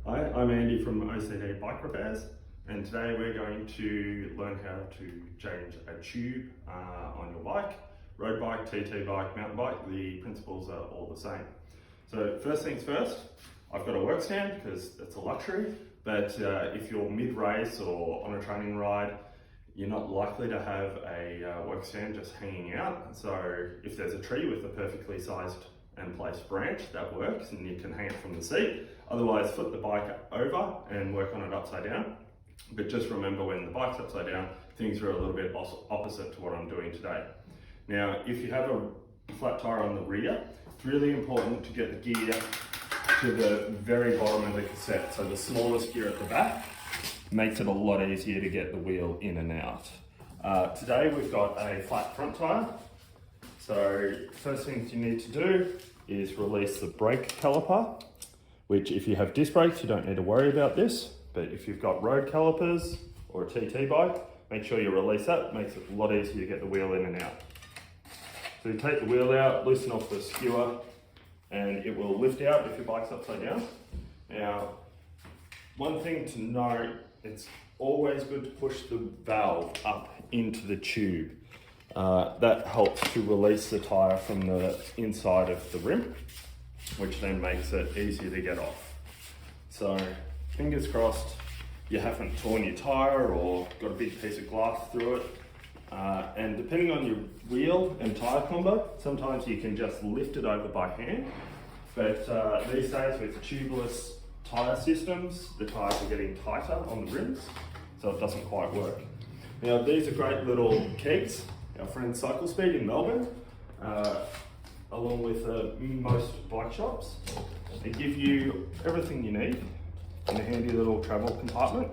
Hi, I'm Andy from OCD Bike Repairs, and today we're going to learn how to change a tube on your bike. Road bike, TT bike, mountain bike, the principles are all the same. So first things first, I've got a work stand because it's a luxury, but if you're mid-race or on a training ride, you're not likely to have a work stand just hanging out. So if there's a tree with a perfectly sized and placed branch, that works, and you can hang it from the seat. Otherwise, flip the bike over and work on it upside down. But just remember, when the bike's upside down, things are a little bit opposite to what I'm doing today. Now, if you have a flat tire on the rear, it's really important to get the gear to the very bottom of the cassette. So the smallest gear at the back makes it a lot easier to get the wheel in and out. Today we've got a flat front tire. So first things you need to do is release the brake caliper, which if you have disc brakes, you don't need to worry about this. But if you've got road calipers or a TT bike, make sure you release that. It makes it a lot easier to get the wheel in and out. So you take the wheel out, loosen off the skewer, and it will lift out if your bike's upside down. Now, one thing to note, it's always good to push the valve up into the tube. That helps to release the tyre from the inside of the rim, which then makes it easier to get off. So fingers crossed you haven't torn your tyre or got a big piece of glass through it. And depending on your wheel and tyre combo, sometimes you can just lift it over by hand. But these days with tubeless tyre systems, the tyres are getting tighter on the rims, so it doesn't quite work. Now these are great little kegs. Our friend Cycle Speed in Melbourne, along with most bike shops, they give you everything you need in a handy little travel compartment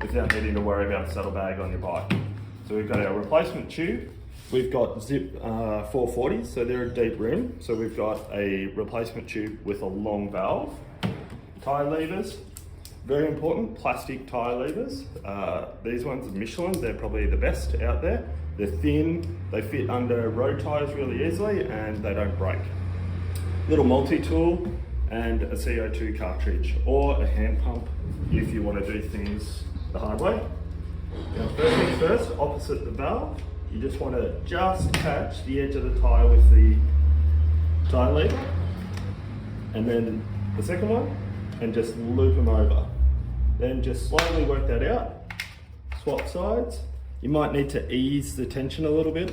without needing to worry about a saddlebag on your bike. So we've got our replacement tube. We've got Zip 440s, so they're a deep rim. So we've got a replacement tube with a long valve. Tyre levers, very important, plastic tyre levers. These ones are Michelin, they're probably the best out there. They're thin, they fit under road tyres really easily, and they don't break. Little multi-tool and a CO2 cartridge, or a hand pump if you want to do things the hard way. Now first things first, opposite the valve, you just want to just catch the edge of the tyre with the tyre lever, and then the second one, and just loop them over. Then just slowly work that out, swap sides. You might need to ease the tension a little bit,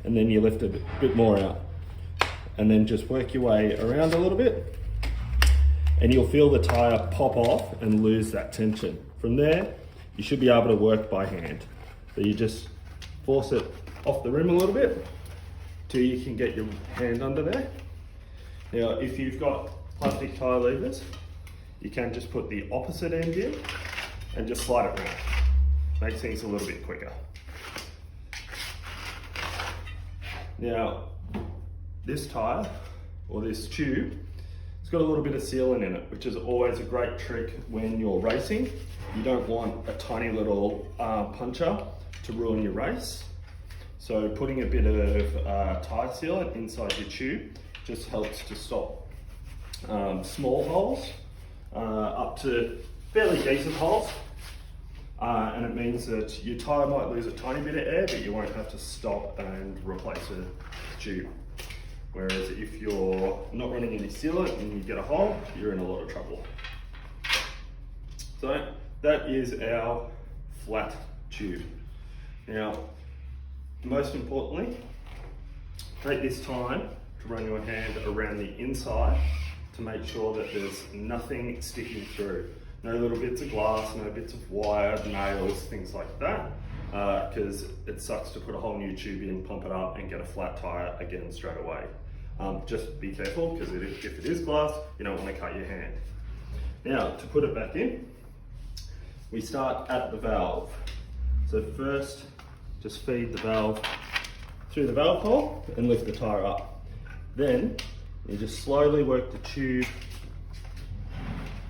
and then you lift a bit more out. And then just work your way around a little bit, and you'll feel the tyre pop off and lose that tension. From there, you should be able to work by hand. So you just force it off the rim a little bit till you can get your hand under there. Now, if you've got plastic tyre levers, you can just put the opposite end in and just slide it around. Makes things a little bit quicker. Now, this tyre, or this tube, it's got a little bit of sealant in it, which is always a great trick when you're racing. You don't want a tiny little puncture to ruin your race. So putting a bit of tyre sealant inside your tube just helps to stop small holes up to fairly decent holes. And it means that your tyre might lose a tiny bit of air, but you won't have to stop and replace a tube. Whereas if you're not running any sealant and you get a hole, you're in a lot of trouble. So that is our flat tube. Now, most importantly, take this time to run your hand around the inside to make sure that there's nothing sticking through. No little bits of glass, no bits of wire, nails, things like that, because it sucks to put a whole new tube in, pump it up, and get a flat tyre again straight away. Just be careful, because if it is glass, you don't want to cut your hand. Now, to put it back in, we start at the valve. So first, just feed the valve through the valve hole and lift the tyre up. Then, you just slowly work the tube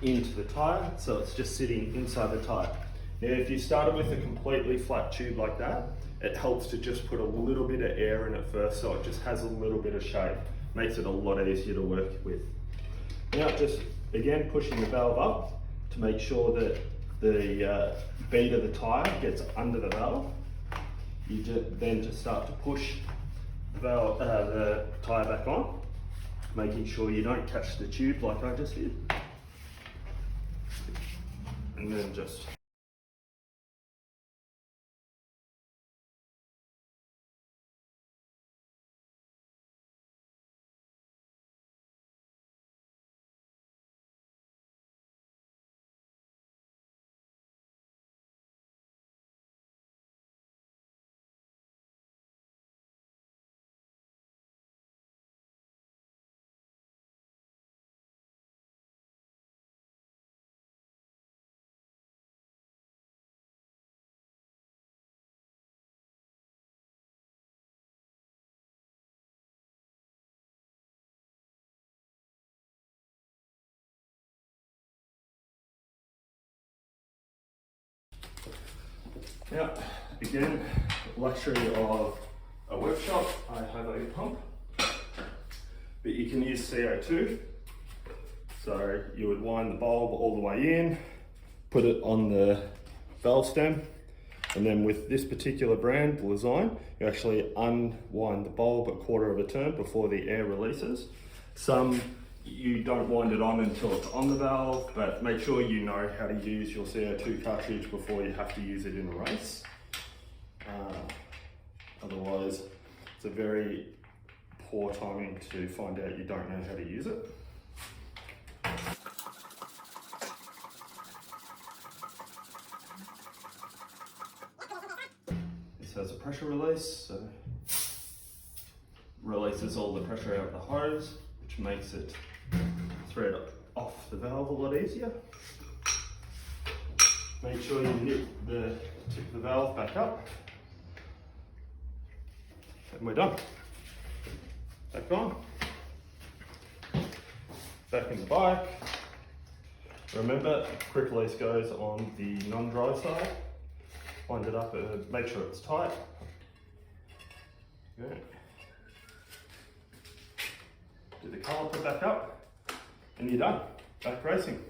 into the tyre, so it's just sitting inside the tyre. Now if you started with a completely flat tube like that, it helps to just put a little bit of air in it first, so it just has a little bit of shape. Makes it a lot easier to work with. Now just again, pushing the valve up to make sure that the bead of the tyre gets under the valve. You then just start to push the tyre back on, making sure you don't catch the tube like I just did. And then just now, again, luxury of a workshop, I have a pump, but you can use CO2. So you would wind the bulb all the way in, put it on the valve stem, and then with this particular brand, Design, you actually unwind the bulb a quarter of a turn before the air releases. Some you don't wind it on until it's on the valve, but make sure you know how to use your CO2 cartridge before you have to use it in a race. Otherwise, it's a very poor timing to find out you don't know how to use it. This has a pressure release, so releases all the pressure out of the hose, which makes it thread off the valve a lot easier. Make sure you nip the tip of the valve back up, and we're done. Back on. Back in the bike. Remember, quick release goes on the non-dry side. Wind it up and make sure it's tight. Good. Do the caliper back up, and you're done. Back racing.